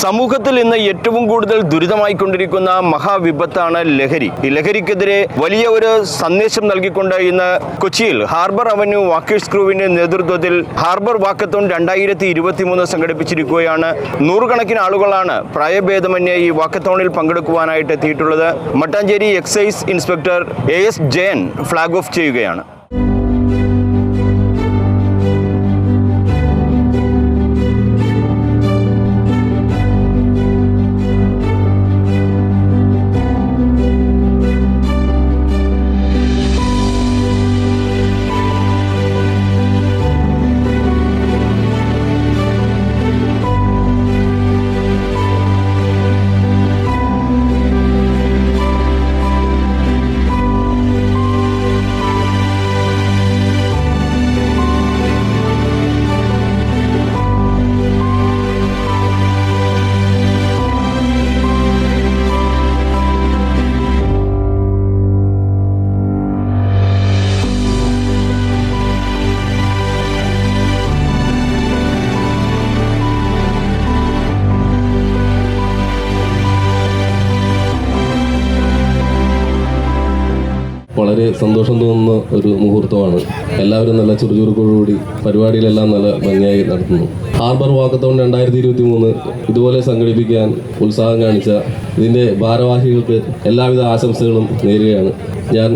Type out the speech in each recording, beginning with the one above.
സമൂഹത്തിൽ ഇന്ന് ഏറ്റവും കൂടുതൽ ദുരിതമായിക്കൊണ്ടിരിക്കുന്ന മഹാവിപത്താണ് ലഹരി. ഈ ലഹരിക്കെതിരെ വലിയ ഒരു സന്ദേശം നൽകിക്കൊണ്ട് ഇന്ന് കൊച്ചിയിൽ ഹാർബർ അവന്യൂ വാക്കേഴ്സ് ക്രൂവിന്റെ നേതൃത്വത്തിൽ ഹാർബർ വാക്കത്തോൺ 2023 സംഘടിപ്പിച്ചിരിക്കുകയാണ്. നൂറുകണക്കിന് ആളുകളാണ് പ്രായഭേദമന്യേ ഈ വാക്കത്തോണിൽ പങ്കെടുക്കുവാനായിട്ട് എത്തിയിട്ടുള്ളത്. Mattancherry excise inspector AS Jayan flag off ചെയ്യുകയാണ്. വളരെ സന്തോഷം തോന്നുന്ന ഒരു മുഹൂർത്തമാണ്. എല്ലാവരും നല്ല ചുറുചുറുക്കോടുകൂടി പരിപാടികളെല്ലാം നല്ല ഭംഗിയായി നടത്തുന്നു. ഹാർബർ വാക്കത്തോൺ 2023 ഇതുപോലെ സംഘടിപ്പിക്കാൻ ഉത്സാഹം കാണിച്ച ഇതിൻ്റെ ഭാരവാഹികൾക്ക് എല്ലാവിധ ആശംസകളും നേരുകയാണ്. ഞാൻ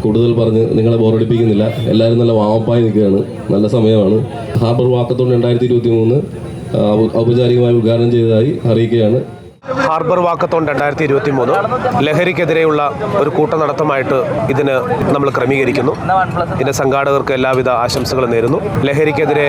കൂടുതൽ പറഞ്ഞ് നിങ്ങളെ ബോറടിപ്പിക്കുന്നില്ല. എല്ലാവരും നല്ല വാമപ്പായി നിൽക്കുകയാണ്. നല്ല സമയമാണ്. ഹാർബർ വാക്കത്തോൺ 2023 ഔപചാരികമായി ഉദ്ഘാടനം ചെയ്തതായി അറിയിക്കുകയാണ്. ഹാർബർ വാക്കത്തോൺ 2023 ലഹരിക്കെതിരെയുള്ള ഒരു കൂട്ടനടത്തമായിട്ട് ഇതിന് നമ്മൾ ക്രമീകരിക്കുന്നു. ഇതിൻ്റെ സംഘാടകർക്ക് എല്ലാവിധ ആശംസകളും നേരുന്നു. ലഹരിക്കെതിരെ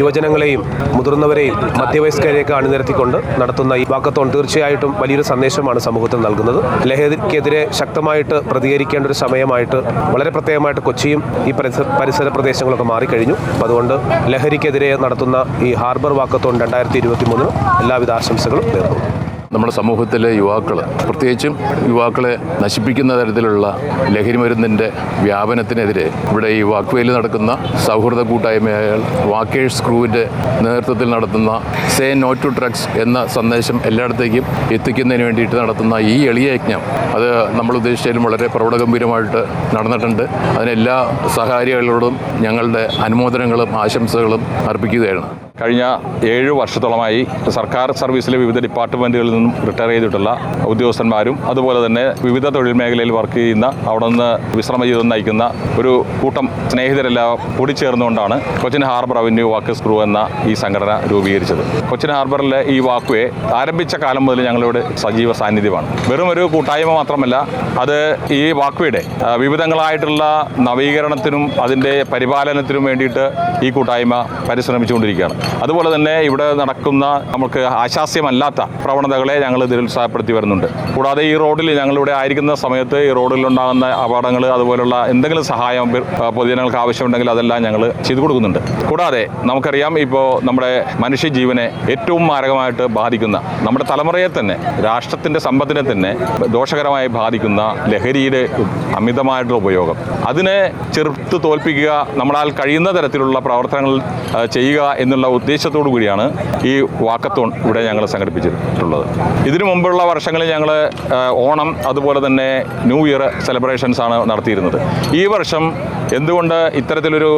യുവജനങ്ങളെയും മുതിർന്നവരെയും മധ്യവയസ്കരെയൊക്കെ അണിനിരത്തിക്കൊണ്ട് നടത്തുന്ന ഈ വാക്കത്തോൺ തീർച്ചയായിട്ടും വലിയൊരു സന്ദേശമാണ് സമൂഹത്തിൽ നൽകുന്നത്. ലഹരിക്കെതിരെ ശക്തമായിട്ട് പ്രതികരിക്കേണ്ട ഒരു സമയമായിട്ട് വളരെ പ്രത്യേകമായിട്ട് കൊച്ചിയും ഈ പരിസര പ്രദേശങ്ങളൊക്കെ മാറിക്കഴിഞ്ഞു. അതുകൊണ്ട് ലഹരിക്കെതിരെ നടത്തുന്ന ഈ ഹാർബർ വാക്കത്തോൺ 2023 എല്ലാവിധ ആശംസകളും നേർന്നു. നമ്മുടെ സമൂഹത്തിലെ യുവാക്കൾ, പ്രത്യേകിച്ചും യുവാക്കളെ നശിപ്പിക്കുന്ന തരത്തിലുള്ള ലഹരി മരുന്നിൻ്റെ വ്യാപനത്തിനെതിരെ ഇവിടെ ഈ വാക്വേയിൽ നടക്കുന്ന സൗഹൃദ കൂട്ടായ്മയായ വാക്കേഴ്സ് ക്രൂവിൻ്റെ നേതൃത്വത്തിൽ നടത്തുന്ന സേ നോ ടു ഡ്രഗ്സ് എന്ന സന്ദേശം എല്ലായിടത്തേക്കും എത്തിക്കുന്നതിന് വേണ്ടിയിട്ട് നടത്തുന്ന ഈ എളിയ യജ്ഞം അത് നമ്മൾ ഉദ്ദേശിച്ചാലും വളരെ പ്രൗഢഗംഭീരമായിട്ട് നടന്നിട്ടുണ്ട്. അതിനെല്ലാ സഹകാരികളോടും ഞങ്ങളുടെ അനുമോദനങ്ങളും ആശംസകളും അർപ്പിക്കുകയാണ്. കഴിഞ്ഞ 7 വർഷത്തോളമായി സർക്കാർ സർവീസിലെ വിവിധ ഡിപ്പാർട്ട്മെൻറ്റുകളിൽ നിന്നും റിട്ടയർ ചെയ്തിട്ടുള്ള ഉദ്യോഗസ്ഥന്മാരും അതുപോലെ തന്നെ വിവിധ തൊഴിൽ മേഖലയിൽ വർക്ക് ചെയ്യുന്ന അവിടെ നിന്ന് വിശ്രമ ജീവിതം നയിക്കുന്ന ഒരു കൂട്ടം സ്നേഹിതരെല്ലാം കൂടിച്ചേർന്നുകൊണ്ടാണ് Cochin harbour avenue walkers crew എന്ന ഈ സംഘടന രൂപീകരിച്ചത്. കൊച്ചിൻ ഹാർബറിലെ ഈ വാക്വേ ആരംഭിച്ച കാലം മുതൽ ഞങ്ങളിവിടെ സജീവ സാന്നിധ്യമാണ്. വെറും ഒരു കൂട്ടായ്മ മാത്രമല്ല, അത് ഈ വാക്വേയുടെ വിവിധങ്ങളായിട്ടുള്ള നവീകരണത്തിനും അതിൻ്റെ പരിപാലനത്തിനും വേണ്ടിയിട്ട് ഈ കൂട്ടായ്മ പരിശ്രമിച്ചുകൊണ്ടിരിക്കുകയാണ്. അതുപോലെ തന്നെ ഇവിടെ നടക്കുന്ന നമുക്ക് ആശാസ്യമല്ലാത്ത പ്രവണതകളെ ഞങ്ങൾ നിരുത്സാഹപ്പെടുത്തി വരുന്നുണ്ട്. കൂടാതെ ഈ റോഡിൽ ഞങ്ങളിവിടെ ആയിരിക്കുന്ന സമയത്ത് ഈ റോഡിലുണ്ടാകുന്ന അപകടങ്ങൾ അതുപോലുള്ള എന്തെങ്കിലും സഹായം പൊതുജനങ്ങൾക്ക് ആവശ്യമുണ്ടെങ്കിൽ അതെല്ലാം ഞങ്ങൾ ചെയ്തു കൊടുക്കുന്നുണ്ട്. കൂടാതെ നമുക്കറിയാം, ഇപ്പോൾ നമ്മുടെ മനുഷ്യജീവനെ ഏറ്റവും മാരകമായിട്ട് ബാധിക്കുന്ന, നമ്മുടെ തലമുറയെ തന്നെ, രാഷ്ട്രത്തിൻ്റെ സമ്പത്തിനെ തന്നെ ദോഷകരമായി ബാധിക്കുന്ന ലഹരിയുടെ അമിതമായിട്ടുള്ള ഉപയോഗം, അതിനെ ചെറുത്ത് തോൽപ്പിക്കുക, നമ്മളാൽ കഴിയുന്ന തരത്തിലുള്ള പ്രവർത്തനങ്ങൾ ചെയ്യുക എന്നുള്ള ഉദ്ദേശത്തോടു കൂടിയാണ് ഈ വാക്കത്തോൺ ഇവിടെ ഞങ്ങൾ സംഘടിപ്പിച്ചിട്ടുള്ളത്. ഇതിനു മുമ്പുള്ള വർഷങ്ങളിൽ ഞങ്ങൾ ഓണം അതുപോലെ തന്നെ ന്യൂ ഇയർ സെലിബ്രേഷൻസ് ആണ് നടത്തിയിരുന്നത്. ഈ വർഷം എന്തുകൊണ്ട് ഇത്തരത്തിലൊരു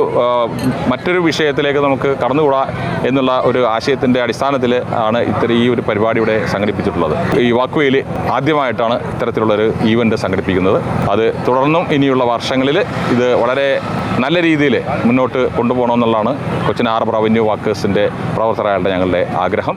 മറ്റൊരു വിഷയത്തിലേക്ക് നമുക്ക് കടന്നുകൂടാ എന്നുള്ള ഒരു ആശയത്തിൻ്റെ അടിസ്ഥാനത്തിൽ ആണ് ഈ ഒരു പരിപാടി ഇവിടെ സംഘടിപ്പിച്ചിട്ടുള്ളത്. ഈ വാക്വേയിൽ ആദ്യമായിട്ടാണ് ഇത്തരത്തിലുള്ളൊരു ഈവൻ്റ് സംഘടിപ്പിക്കുന്നത്. അത് തുടർന്നും ഇനിയുള്ള വർഷങ്ങളിൽ ഇത് വളരെ നല്ല രീതിയിൽ മുന്നോട്ട് കൊണ്ടുപോകണമെന്നുള്ളതാണ് കൊച്ചിൻ ഹാർബർ അവന്യൂ വാക്കേഴ്സിൻ്റെ പ്രവർത്തകരായ ഞങ്ങളുടെ ആഗ്രഹം.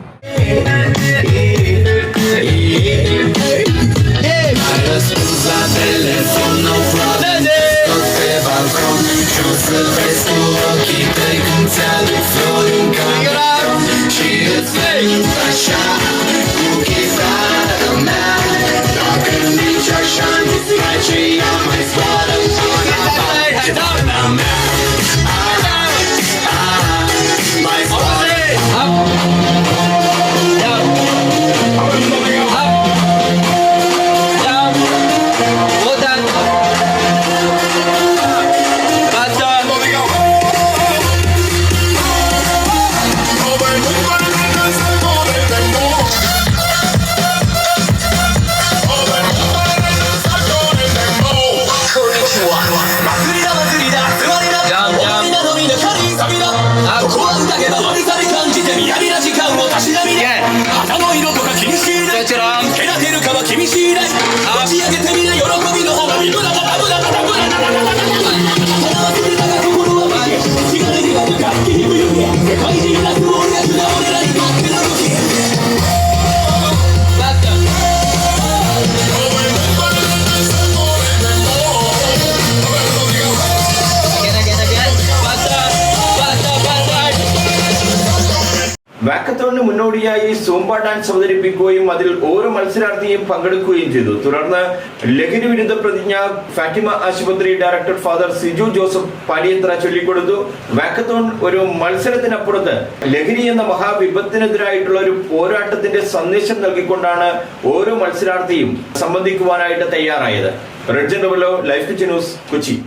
വാക്കത്തോണിന് മുന്നോടിയായി സൂംബ ഡാൻസ് അവതരിപ്പിക്കുകയും അതിൽ ഓരോ മത്സരാർത്ഥിയും പങ്കെടുക്കുകയും ചെയ്തു. തുടർന്ന് ലഹരി വിരുദ്ധ പ്രതിജ്ഞ ഫാറ്റിമ ആശുപത്രി ഡയറക്ടർ ഫാദർ സിജു ജോസഫ് പാലിയത്ര ചൊല്ലിക്കൊടുത്തു. വാക്കത്തോൺ ഒരു മത്സരത്തിനപ്പുറത്ത് ലഹരി എന്ന മഹാവിപത്തിനെതിരായിട്ടുള്ള ഒരു പോരാട്ടത്തിന്റെ സന്ദേശം നൽകിക്കൊണ്ടാണ് ഓരോ മത്സരാർത്ഥിയും സംബന്ധിക്കുവാനായിട്ട് തയ്യാറായത്. റെഡ് ജനറലോ ലൈഫ് കിച്ചൻ ന്യൂസ്, കൊച്ചി.